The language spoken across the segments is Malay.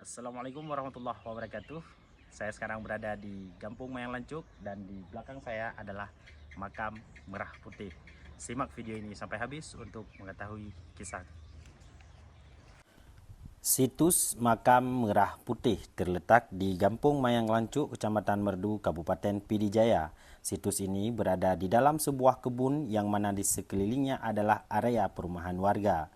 Assalamualaikum warahmatullahi wabarakatuh. Saya sekarang berada di Kampung Mayang Lancuk dan di belakang saya adalah makam Merah Putih. Simak video ini sampai habis untuk mengetahui kisah. Situs Makam Merah Putih terletak di Kampung Mayang Lancuk, Kecamatan Merdu, Kabupaten Pidijaya. Situs ini berada di dalam sebuah kebun yang mana di sekelilingnya adalah area perumahan warga.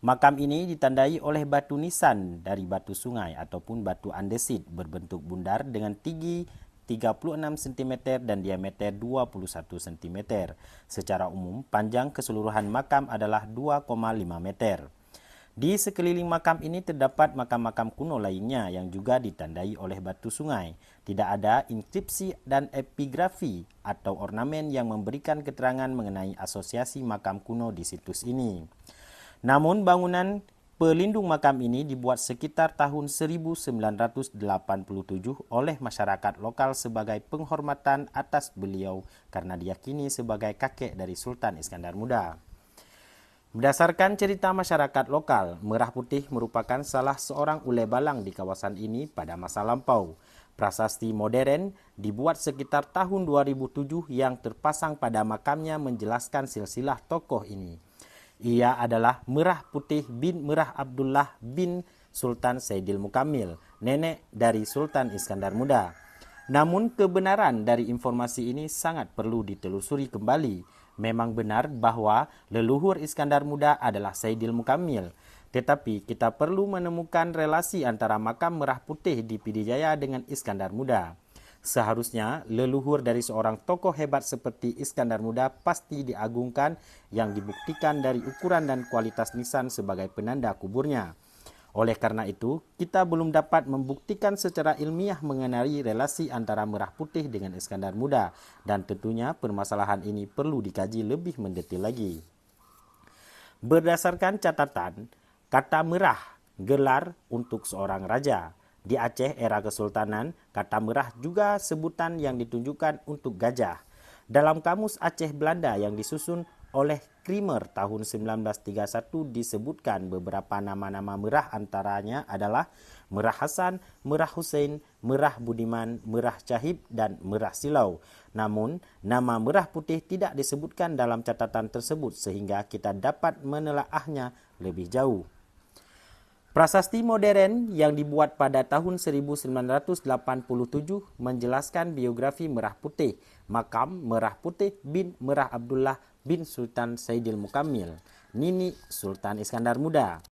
Makam ini ditandai oleh batu nisan dari batu sungai ataupun batu andesit berbentuk bundar dengan tinggi 36 cm dan diameter 21 cm. Secara umum, panjang keseluruhan makam adalah 2,5 meter. Di sekeliling makam ini terdapat makam-makam kuno lainnya yang juga ditandai oleh batu sungai. Tidak ada inskripsi dan epigrafi atau ornamen yang memberikan keterangan mengenai asosiasi makam kuno di situs ini. Namun bangunan pelindung makam ini dibuat sekitar tahun 1987 oleh masyarakat lokal sebagai penghormatan atas beliau karena diyakini sebagai kakek dari Sultan Iskandar Muda. Berdasarkan cerita masyarakat lokal, Merah Putih merupakan salah seorang ule balang di kawasan ini pada masa lampau. Prasasti modern dibuat sekitar tahun 2007 yang terpasang pada makamnya menjelaskan silsilah tokoh ini. Ia adalah Merah Putih bin Merah Abdullah bin Sultan Saidil Mukamil, nenek dari Sultan Iskandar Muda. Namun kebenaran dari informasi ini sangat perlu ditelusuri kembali. Memang benar bahwa leluhur Iskandar Muda adalah Saidil Mukamil, tetapi kita perlu menemukan relasi antara makam Merah Putih di Pidijaya dengan Iskandar Muda. Seharusnya leluhur dari seorang tokoh hebat seperti Iskandar Muda pasti diagungkan yang dibuktikan dari ukuran dan kualitas nisan sebagai penanda kuburnya. Oleh karena itu, kita belum dapat membuktikan secara ilmiah mengenai relasi antara Merah Putih dengan Iskandar Muda dan tentunya permasalahan ini perlu dikaji lebih mendetil lagi. Berdasarkan catatan, kata merah gelar untuk seorang raja. Di Aceh era Kesultanan, kata merah juga sebutan yang ditunjukkan untuk gajah. Dalam Kamus Aceh Belanda yang disusun oleh Krimer tahun 1931 disebutkan beberapa nama-nama merah antaranya adalah Merah Hasan, Merah Hussein, Merah Budiman, Merah Cahib, dan Merah Silau. Namun, nama Merah Putih tidak disebutkan dalam catatan tersebut sehingga kita dapat menelaahnya lebih jauh. Prasasti modern yang dibuat pada tahun 1987 menjelaskan biografi Merah Putih, makam Merah Putih bin Merah Abdullah bin Sultan Saidil Mukamil, Nini Sultan Iskandar Muda.